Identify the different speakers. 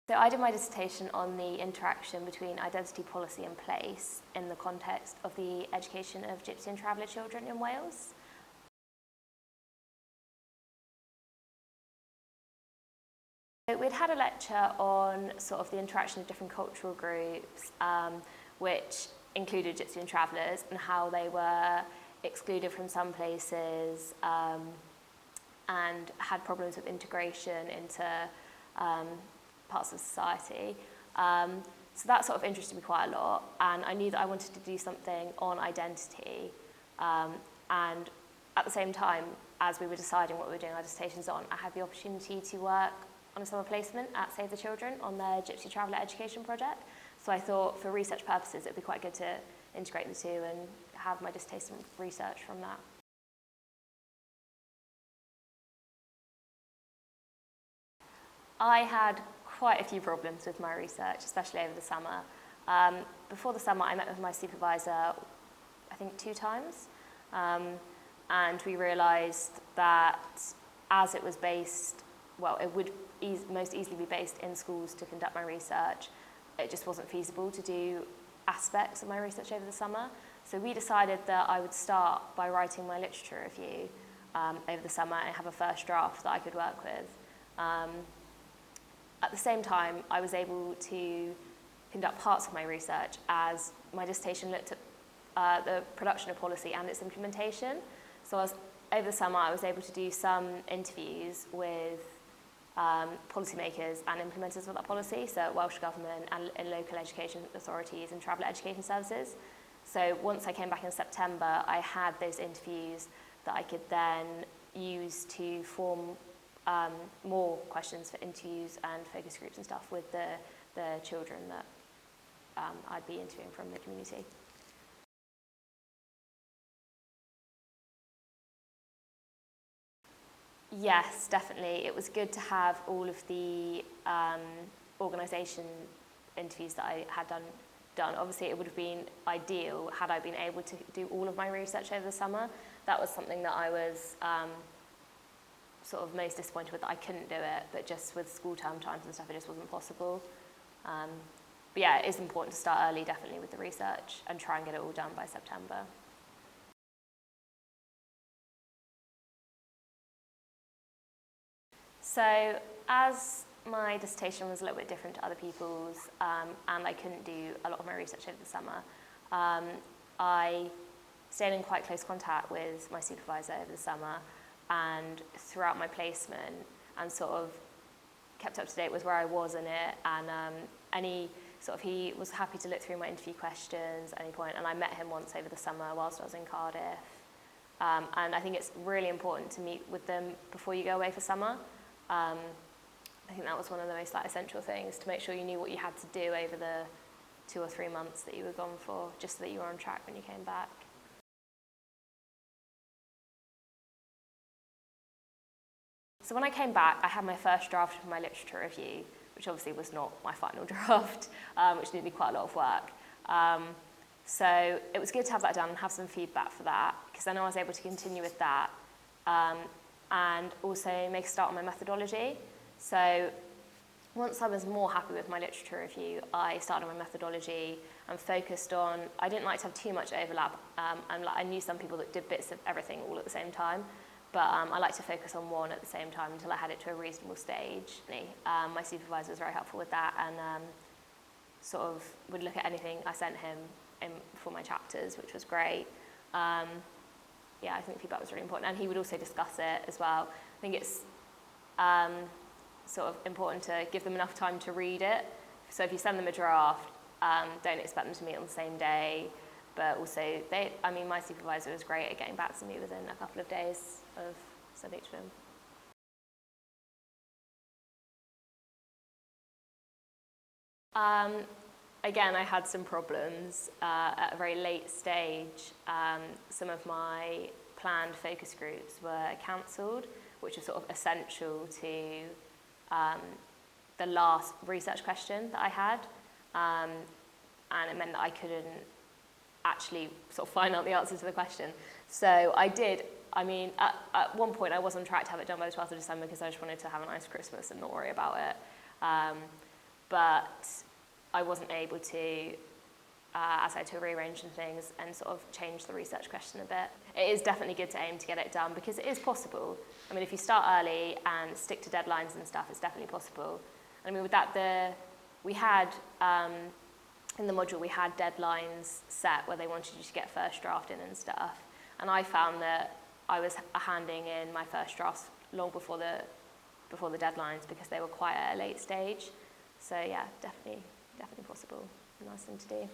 Speaker 1: So I did my dissertation on the interaction between identity policy and place in the context of the education of Gypsy and Traveller children in Wales. So we'd had a lecture on sort of the interaction of different cultural groups, which included Gypsy and Travellers, and how they were excluded from some places and had problems with integration into parts of society. So that sort of interested me quite a lot, and I knew that I wanted to do something on identity. And at the same time, as we were deciding what we were doing our dissertations on, I had the opportunity to work on a summer placement at Save the Children on their Gypsy Traveller education project. So I thought for research purposes it would be quite good to integrate the two and have my dissertation research from that. I had quite a few problems with my research, especially over the summer. Before the summer, I met with my supervisor, I think 2 times, and we realised that as it was based, well, it would most easily be based in schools to conduct my research. It just wasn't feasible to do aspects of my research over the summer. So we decided that I would start by writing my literature review over the summer and have a first draft that I could work with. At the same time, I was able to conduct parts of my research as my dissertation looked at the production of policy and its implementation. So over the summer, I was able to do some interviews with policymakers and implementers of that policy, so Welsh Government and local education authorities and traveller education services. So once I came back in September, I had those interviews that I could then use to form more questions for interviews and focus groups and stuff with the children that I'd be interviewing from the community. Yes, definitely. It was good to have all of the organisation interviews that I had done. Obviously, it would have been ideal had I been able to do all of my research over the summer. That was something that I was sort of most disappointed with, that I couldn't do it, but just with school term times and stuff, it just wasn't possible. But yeah, it is important to start early, definitely, with the research and try and get it all done by September. So as my dissertation was a little bit different to other people's, and I couldn't do a lot of my research over the summer, I stayed in quite close contact with my supervisor over the summer and throughout my placement, and sort of kept up to date with where I was in it, and he was happy to look through my interview questions at any point, and I met him once over the summer whilst I was in Cardiff. And I think it's really important to meet with them before you go away for summer. I think that was one of the most essential things, to make sure you knew what you had to do over the 2 or 3 months that you were gone for, just so that you were on track when you came back. So when I came back, I had my first draft of my literature review, which obviously was not my final draft, which needed quite a lot of work. So it was good to have that done and have some feedback for that, because then I was able to continue with that and also make a start on my methodology. So once I was more happy with my literature review, I started my methodology and focused on, I didn't like to have too much overlap, and I knew some people that did bits of everything all at the same time, but I like to focus on one at the same time until I had it to a reasonable stage. My supervisor was very helpful with that, and sort of would look at anything I sent him for my chapters, which was great. Yeah, I think feedback was really important, and he would also discuss it as well. I think it's sort of important to give them enough time to read it. So if you send them a draft, don't expect them to meet on the same day, but also my supervisor was great at getting back to me within a couple of days of sending it to him. Again, I had some problems at a very late stage. Some of my planned focus groups were cancelled, which was sort of essential to the last research question that I had, and it meant that I couldn't actually sort of find out the answer to the question. So I did, at one point I was on track to have it done by the 12th of December because I just wanted to have a nice Christmas and not worry about it. but I wasn't able to, as I had to rearrange some things and sort of change the research question a bit. It is definitely good to aim to get it done because it is possible. I mean, if you start early and stick to deadlines and stuff, it's definitely possible. I mean, with that, we had, in the module, we had deadlines set where they wanted you to get first draft in and stuff. And I found that I was handing in my first drafts long before the deadlines because they were quite at a late stage. So yeah, definitely possible. A nice thing to do.